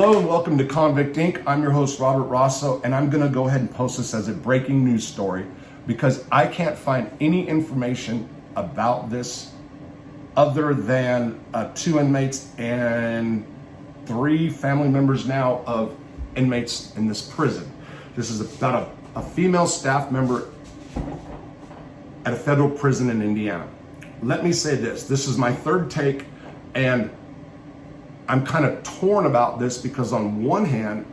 Hello and welcome to Convict Inc. I'm your host, Robert Rosso, and I'm going to go ahead and post this as a breaking news story because I can't find any information about this other than 2 inmates and 3 family members now of inmates in this prison. This is about a female staff member at a federal prison in Indiana. Let me say this is my third take, and I'm kind of torn about this because on one hand,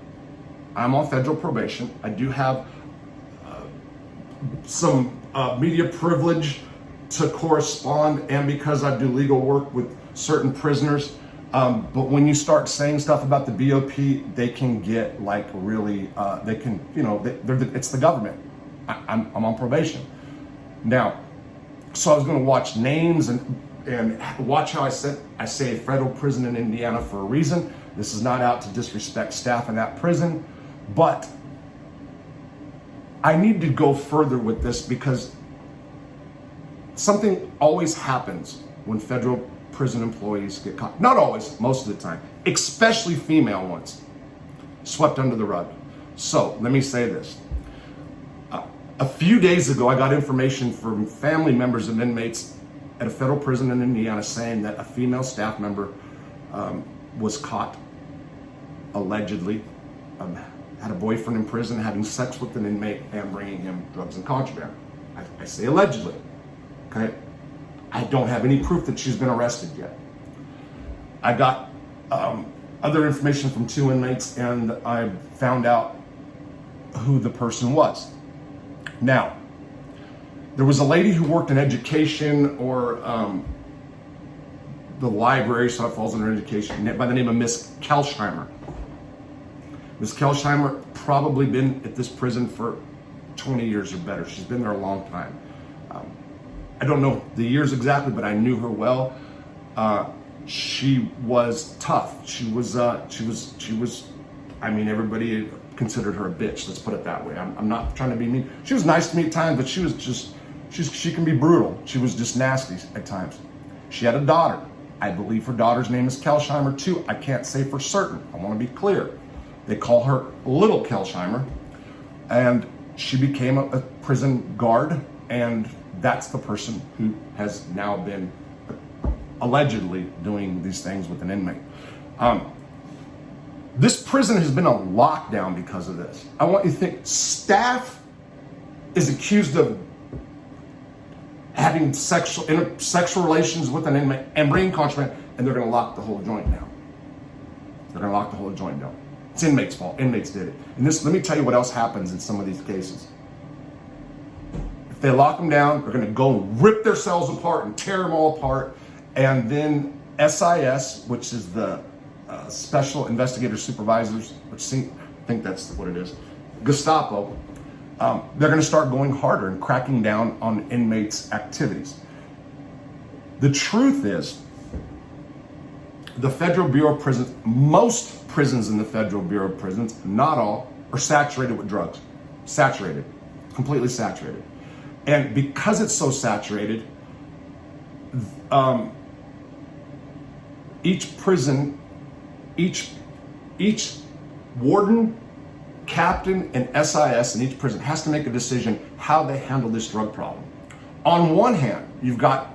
I'm on federal probation. I do have some media privilege to correspond, and because I do legal work with certain prisoners. But when you start saying stuff about the BOP, they can get like really, it's the government. I'm on probation. Now, so I was gonna watch names and watch how I say federal prison in Indiana for a reason. This is not out to disrespect staff in that prison, but I need to go further with this because something always happens when federal prison employees get caught. Not always, most of the time, especially female ones, swept under the rug. So let me say this. A few days ago, I got information from family members of inmates at a federal prison in Indiana saying that a female staff member was caught, allegedly, had a boyfriend in prison having sex with an inmate and bringing him drugs and contraband. I say allegedly, okay? I don't have any proof that she's been arrested yet. I got other information from 2 inmates, and I found out who the person was. Now, there was a lady who worked in education or the library, so it falls under education, by the name of Miss Kelsheimer. Miss Kelsheimer probably been at this prison for 20 years or better. She's been there a long time. I don't know the years exactly, but I knew her well. She was tough. She was. I mean, everybody considered her a bitch. Let's put it that way. I'm not trying to be mean. She was nice to me at times, but she was just. She can be brutal. She was just nasty at times. She had a daughter. I believe her daughter's name is Kelsheimer too. I can't say for certain. I want to be clear. They call her Little Kelsheimer, and she became a prison guard, and that's the person who has now been allegedly doing these things with an inmate. This prison has been on lockdown because of this. I want you to think, staff is accused of having sexual relations with an inmate and bringing contraband, and they're going to lock the whole joint down. They're going to lock the whole joint down. It's inmates' fault. Inmates did it. And this, let me tell you what else happens in some of these cases. If they lock them down, they're going to go and rip their cells apart and tear them all apart, and then SIS, which is the Special Investigator Supervisors, which I think that's what it is, Gestapo, they're going to start going harder and cracking down on inmates' activities. The truth is, the Federal Bureau of Prisons, most prisons in the Federal Bureau of Prisons, not all, are saturated with drugs. Saturated. Completely saturated. And because it's so saturated, each prison, each warden, captain, and SIS in each prison has to make a decision how they handle this drug problem. On one hand, you've got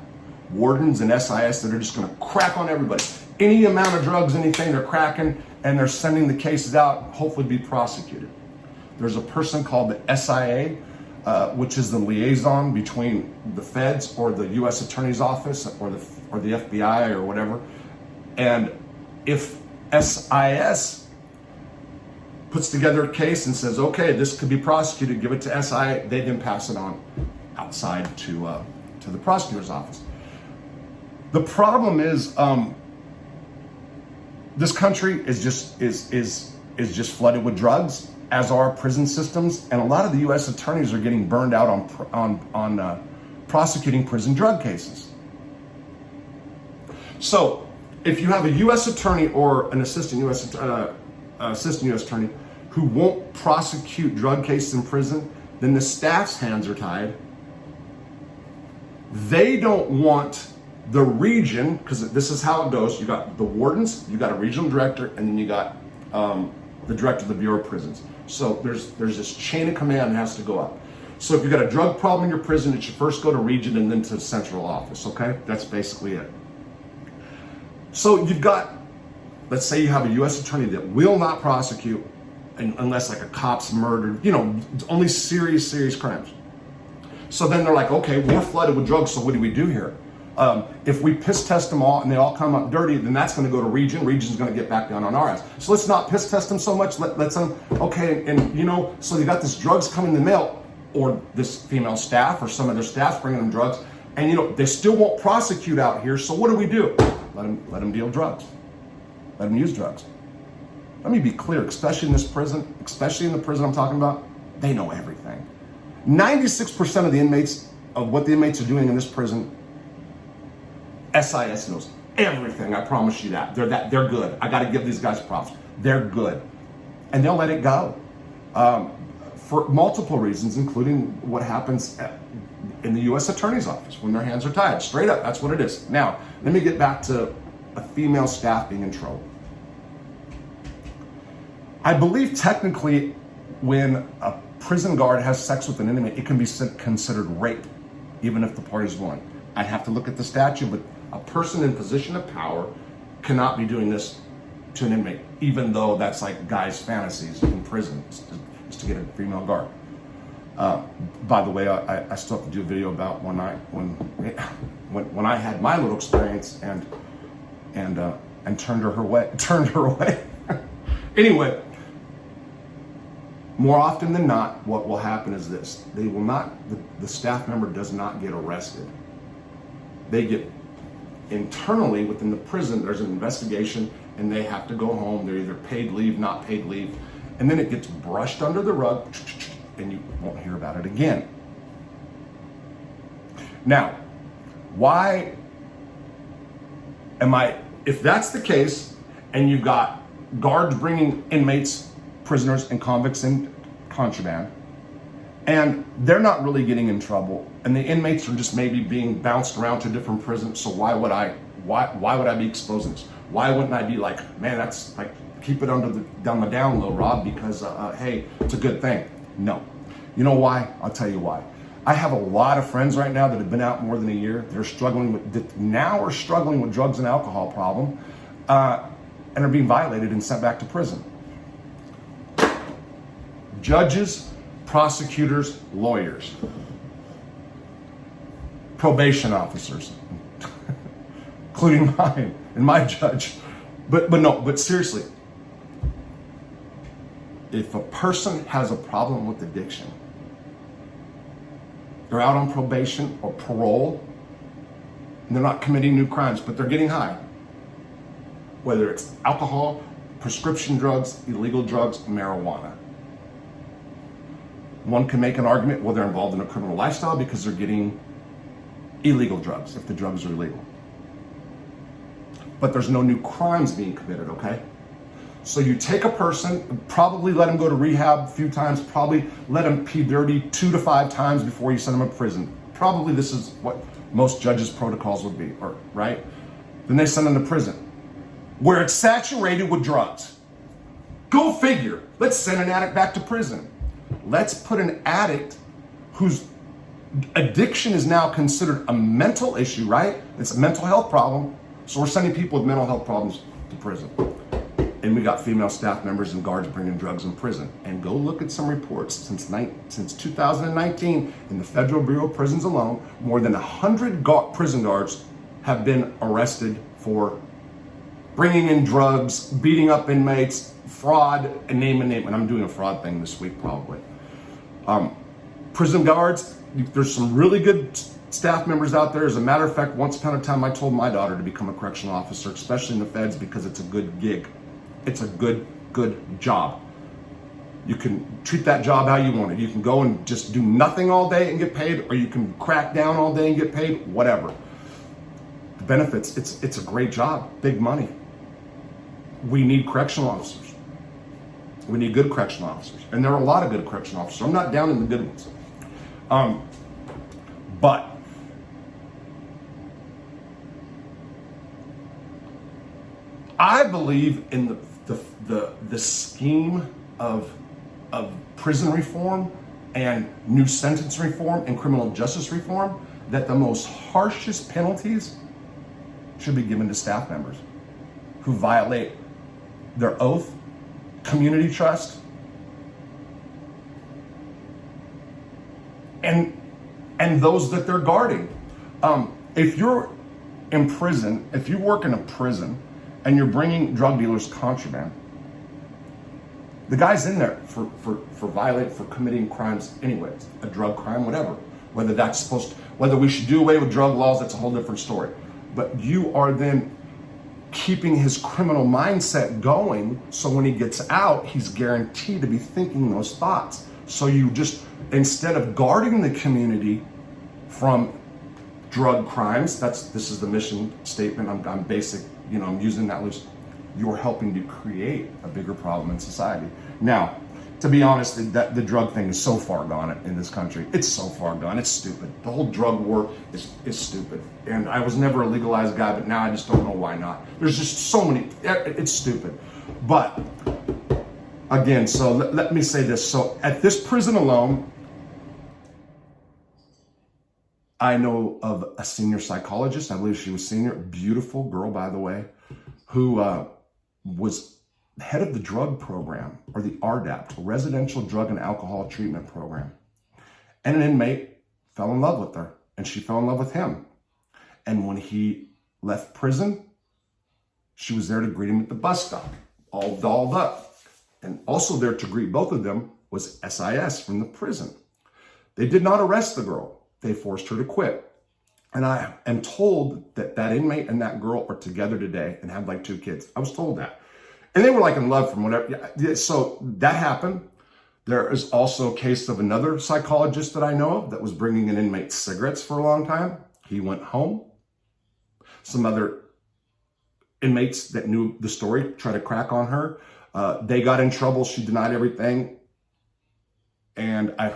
wardens and SIS that are just going to crack on everybody. Any amount of drugs, anything, they're cracking, and they're sending the cases out, hopefully be prosecuted. There's a person called the SIA, which is the liaison between the feds or the U.S. Attorney's Office or the FBI or whatever. And if SIS puts together a case and says, okay, this could be prosecuted, give it to SIA, they then pass it on outside to the prosecutor's office. The problem is, this country is just flooded with drugs, as are prison systems, and a lot of the U.S. attorneys are getting burned out on prosecuting prison drug cases. So, if you have a U.S. attorney or an assistant U.S. attorney who won't prosecute drug cases in prison, then the staff's hands are tied. They don't want the region, because this is how it goes. You got the wardens, you got a regional director, and then you got the director of the Bureau of Prisons. So there's this chain of command that has to go up. So if you've got a drug problem in your prison, it should first go to region and then to the central office, okay? That's basically it. So you've got, let's say you have a U.S. attorney that will not prosecute unless like a cop's murdered, only serious crimes. So then they're like, okay, we're flooded with drugs, so what do we do here? If we piss test them all and they all come up dirty, then that's going to go to region. Region's going to get back down on our ass. So let's not piss test them so much. Let's okay, and so you got this drugs coming in the mail, or this female staff or some of their staff's bringing them drugs, and they still won't prosecute out here. So what do we do? Let them deal drugs. Let them use drugs. Let me be clear, especially in this prison, especially in the prison I'm talking about, they know everything. 96% of the inmates, of what the inmates are doing in this prison, SIS knows everything. I promise you that. They're good. I got to give these guys props. They're good, and they'll let it go for multiple reasons, including what happens in the U.S. Attorney's Office when their hands are tied. Straight up, that's what it is. Now, let me get back to a female staff being in trouble. I believe technically when a prison guard has sex with an inmate, it can be considered rape, even if the party's willing. I'd have to look at the statute, but a person in position of power cannot be doing this to an inmate, even though that's like guys' fantasies in prison, is to get a female guard. By the way, I still have to do a video about when I had my little experience and turned her away. Anyway, more often than not, what will happen is this: they will not. The staff member does not get arrested. They get internally within the prison. There's an investigation, and they have to go home. They're either paid leave, not paid leave, and then it gets brushed under the rug, and you won't hear about it again. Now, why am I? If that's the case, and you've got guards bringing inmates, prisoners, and convicts in contraband, and they're not really getting in trouble, and the inmates are just maybe being bounced around to different prisons, so why would I be exposing this? Why wouldn't I be like, man, that's like, keep it down the down low, Rob, because hey, it's a good thing. No. You know why? I'll tell you why. I have a lot of friends right now that have been out more than a year. They're struggling with drugs and alcohol problem, and are being violated and sent back to prison. Judges, prosecutors, lawyers, probation officers, including mine and my judge. But seriously, if a person has a problem with addiction, they're out on probation or parole, and they're not committing new crimes, but they're getting high. Whether it's alcohol, prescription drugs, illegal drugs, marijuana. One can make an argument, well, they're involved in a criminal lifestyle because they're getting illegal drugs, if the drugs are illegal. But there's no new crimes being committed, okay? So you take a person, probably let them go to rehab a few times, probably let them pee dirty 2 to 5 times before you send them to prison. Probably this is what most judges' protocols would be, right? Then they send them to prison, where it's saturated with drugs. Go figure. Let's send an addict back to prison. Let's put an addict whose addiction is now considered a mental issue, right? It's a mental health problem. So we're sending people with mental health problems to prison. And we got female staff members and guards bringing drugs in prison. And go look at some reports. Since 2019, in the Federal Bureau of Prisons alone, more than 100 prison guards have been arrested for bringing in drugs, beating up inmates, fraud, and name. And I'm doing a fraud thing this week probably. Prison guards, there's some really good staff members out there. As a matter of fact, once upon a time, I told my daughter to become a correctional officer, especially in the feds, because it's a good gig. It's a good job. You can treat that job how you want it. You can go and just do nothing all day and get paid, or you can crack down all day and get paid, whatever. The benefits, it's a great job, big money. We need correctional officers. We need good correctional officers. And there are a lot of good correctional officers. I'm not down in the good ones. But I believe in the the scheme of prison reform and new sentence reform and criminal justice reform, that the most harshest penalties should be given to staff members who violate their oath, community trust, and those that they're guarding. If you're in prison, if you work in a prison and you're bringing drug dealers contraband, the guy's in there for committing crimes anyways, a drug crime, whatever. Whether we should do away with drug laws, that's a whole different story. But you are then keeping his criminal mindset going, so when he gets out, he's guaranteed to be thinking those thoughts. So you just, instead of guarding the community from drug crimes, this is the mission statement, I'm basic, I'm using that loose, you're helping to create a bigger problem in society. Now, to be honest, the drug thing is so far gone in this country. It's so far gone. It's stupid. The whole drug war is stupid. And I was never a legalized guy, but now I just don't know why not. There's just so many. It's stupid. But again, so let me say this. So at this prison alone, I know of a senior psychologist. I believe she was senior. Beautiful girl, by the way, who was head of the drug program, or the RDAP, Residential Drug and Alcohol Treatment Program. And an inmate fell in love with her, and she fell in love with him. And when he left prison, she was there to greet him at the bus stop, all dolled up. And also there to greet both of them was SIS from the prison. They did not arrest the girl. They forced her to quit. And I am told that that inmate and that girl are together today and have like 2 kids. I was told that. And they were like in love from whatever. So that happened. There is also a case of another psychologist that I know of that was bringing in inmates cigarettes for a long time. He went home. Some other inmates that knew the story tried to crack on her. They got in trouble. She denied everything. And I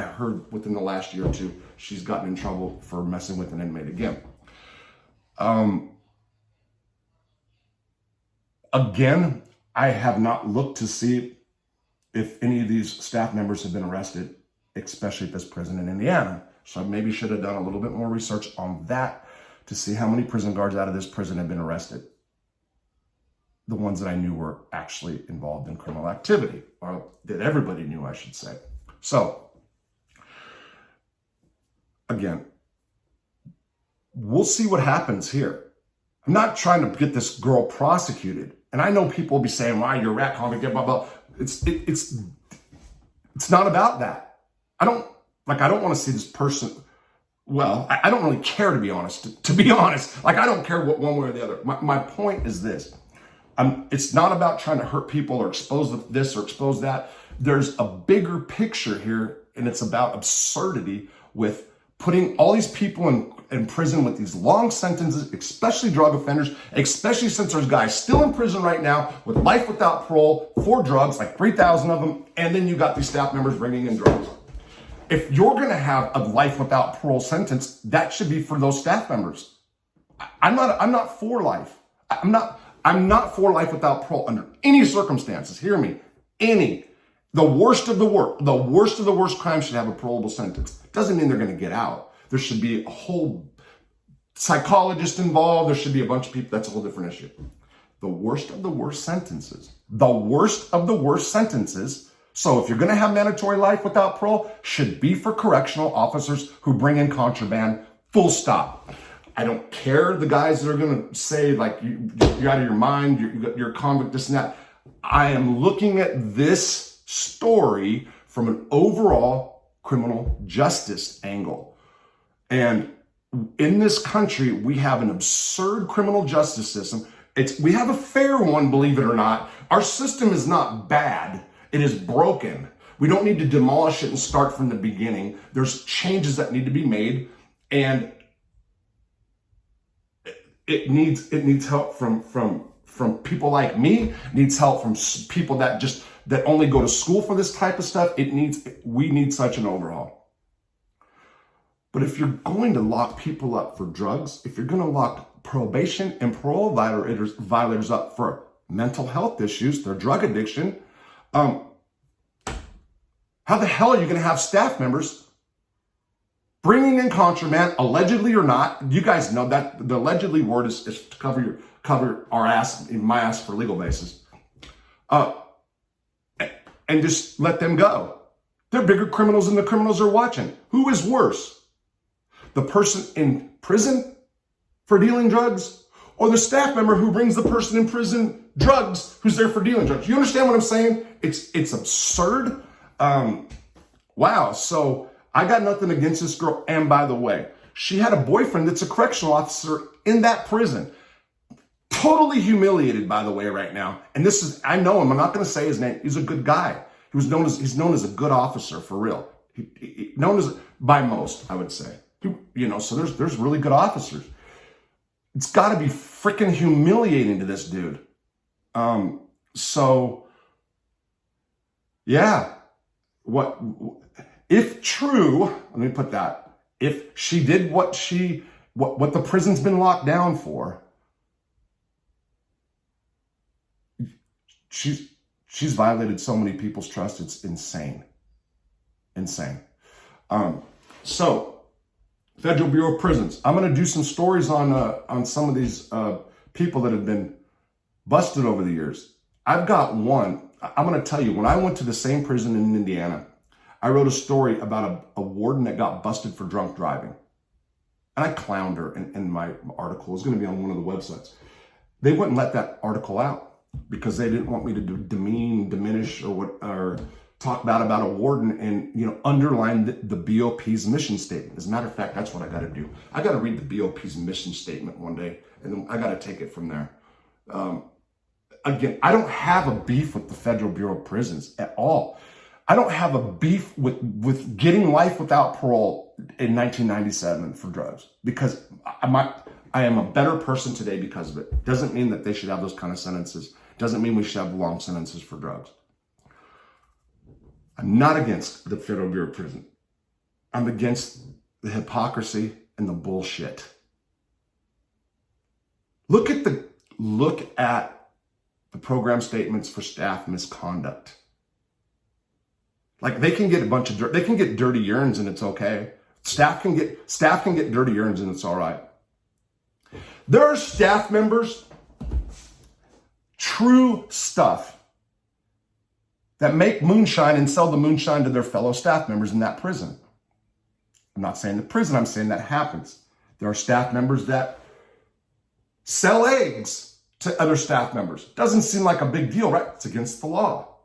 heard within the last year or 2, she's gotten in trouble for messing with an inmate again. Again, I have not looked to see if any of these staff members have been arrested, especially at this prison in Indiana. So I maybe should have done a little bit more research on that to see how many prison guards out of this prison have been arrested. The ones that I knew were actually involved in criminal activity, or that everybody knew, I should say. So, again, we'll see what happens here. I'm not trying to get this girl prosecuted. And I know people will be saying, why, you're a rat convict, blah, blah. It's not about that. I don't want to see this person. Well, I don't really care, to be honest. To be honest, like, I don't care what one way or the other. My point is this. It's not about trying to hurt people or expose this or expose that. There's a bigger picture here, and it's about absurdity with putting all these people in prison with these long sentences, especially drug offenders, especially since there's guys still in prison right now with life without parole for drugs, like 3,000 of them, and then you got these staff members bringing in drugs. If you're going to have a life without parole sentence, that should be for those staff members. I'm not for life. I'm not for life without parole under any circumstances. Hear me. Any. The worst of the worst crimes should have a parolable sentence. Doesn't mean they're going to get out. There should be a whole psychologist involved. There should be a bunch of people. That's a whole different issue. The worst of the worst sentences. The worst of the worst sentences. So if you're going to have mandatory life without parole, should be for correctional officers who bring in contraband. Full stop. I don't care the guys that are going to say, like, you're out of your mind, you're a convict, this and that. I am looking at this story from an overall criminal justice angle. And in this country, we have an absurd criminal justice system. We have a fair one, believe it or not. Our system is not bad. It is broken. We don't need to demolish it and start from the beginning. There's changes that need to be made, and it needs help from people like me. It needs help from people that only go to school for this type of stuff. We need such an overhaul. But if you're going to lock people up for drugs, if you're going to lock probation and parole violators up for mental health issues, their drug addiction. How the hell are you going to have staff members bringing in contraband, allegedly or not? You guys know that the allegedly word is to cover our ass, my ass for legal basis. And just let them go. They're bigger criminals than the criminals are watching. Who is worse? The person in prison for dealing drugs, or the staff member who brings the person in prison drugs who's there for dealing drugs? You understand what I'm saying? It's absurd. Wow. So I got nothing against this girl. And by the way, she had a boyfriend that's a correctional officer in that prison. Totally humiliated, by the way, right now. And this is, I know him. I'm not going to say his name. He's a good guy. He's known as a good officer, for real. Known as by most, I would say. So there's really good officers. It's got to be freaking humiliating to this dude. So yeah, what if true? Let me put that. If she did what the prison's been locked down for, she's violated so many people's trust. It's insane. So Federal Bureau of Prisons. I'm going to do some stories on some of these people that have been busted over the years. I've got one. I'm going to tell you, when I went to the same prison in Indiana, I wrote a story about a warden that got busted for drunk driving. And I clowned her in my article. It's going to be on one of the websites. They wouldn't let that article out because they didn't want me to diminish, or talk bad about a warden and, underline the BOP's mission statement. As a matter of fact, that's what I got to do. I got to read the BOP's mission statement one day, and then I got to take it from there. Again, I don't have a beef with the Federal Bureau of Prisons at all. I don't have a beef with getting life without parole in 1997 for drugs, because I am a better person today because of it. Doesn't mean that they should have those kind of sentences. Doesn't mean we should have long sentences for drugs. I'm not against the Federal Bureau of Prison. I'm against the hypocrisy and the bullshit. Look at the program statements for staff misconduct. Like, they can get a bunch of dirt. They can get dirty urines and it's okay. Staff can get dirty urines and it's all right. There are staff members, true stuff, that make moonshine and sell the moonshine to their fellow staff members in that prison. I'm not saying the prison, I'm saying that happens. There are staff members that sell eggs to other staff members. Doesn't seem like a big deal, right? It's against the law.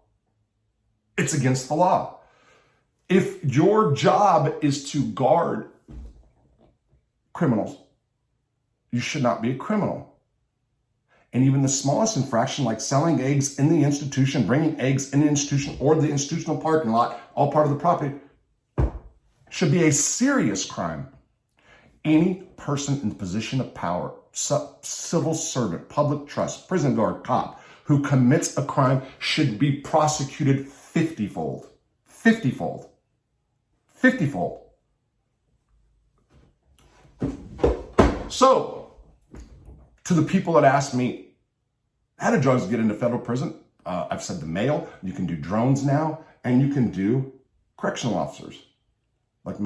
It's against the law. If your job is to guard criminals, you should not be a criminal. And even the smallest infraction, like selling eggs in the institution, bringing eggs in the institution or the institutional parking lot, all part of the property, should be a serious crime. Any person in the position of power, civil servant, public trust, prison guard, cop, who commits a crime should be prosecuted 50-fold. 50-fold. 50-fold. So, to the people that ask me, how do drugs get into federal prison? I've said the mail, you can do drones now, and you can do correctional officers, like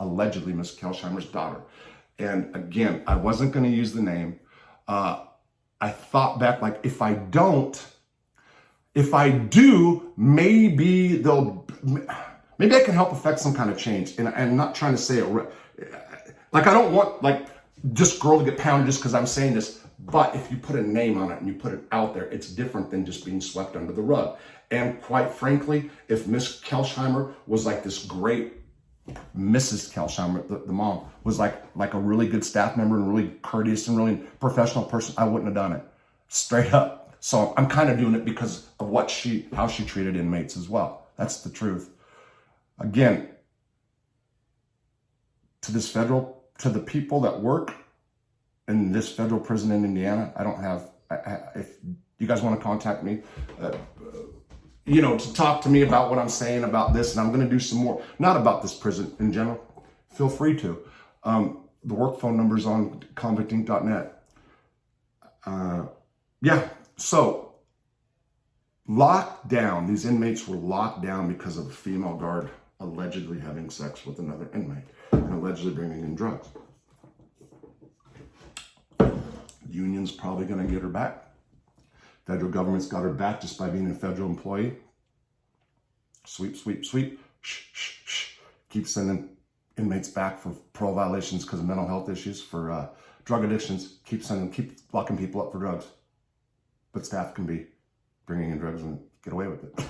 allegedly Miss Kelsheimer's daughter. And again, I wasn't going to use the name. I thought back, like, if I do, maybe I can help affect some kind of change. And I'm not trying to say it, like, I don't want, like, this girl to get pounded just because I'm saying this. But if you put a name on it and you put it out there, it's different than just being swept under the rug. And quite frankly, if Miss Kelsheimer was like this great, Mrs. Kelsheimer, the mom, was like a really good staff member and really courteous and really professional person, I wouldn't have done it. Straight up. So I'm kind of doing it because of how she treated inmates as well. That's the truth. Again, to the people that work in this federal prison in Indiana, if you guys want to contact me, to talk to me about what I'm saying about this, and I'm going to do some more, not about this prison in general, feel free to. The work phone number is on convictinc.net. Yeah, So, locked down. These inmates were locked down because of a female guard allegedly having sex with another inmate and allegedly bringing in drugs. Union's probably going to get her back. Federal government's got her back just by being a federal employee. Sweep, sweep, sweep. Shh, shh, shh. Keep sending inmates back for parole violations because of mental health issues, for drug addictions. Keep locking people up for drugs. But staff can be bringing in drugs and get away with it.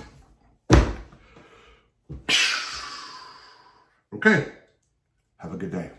Okay. Have a good day.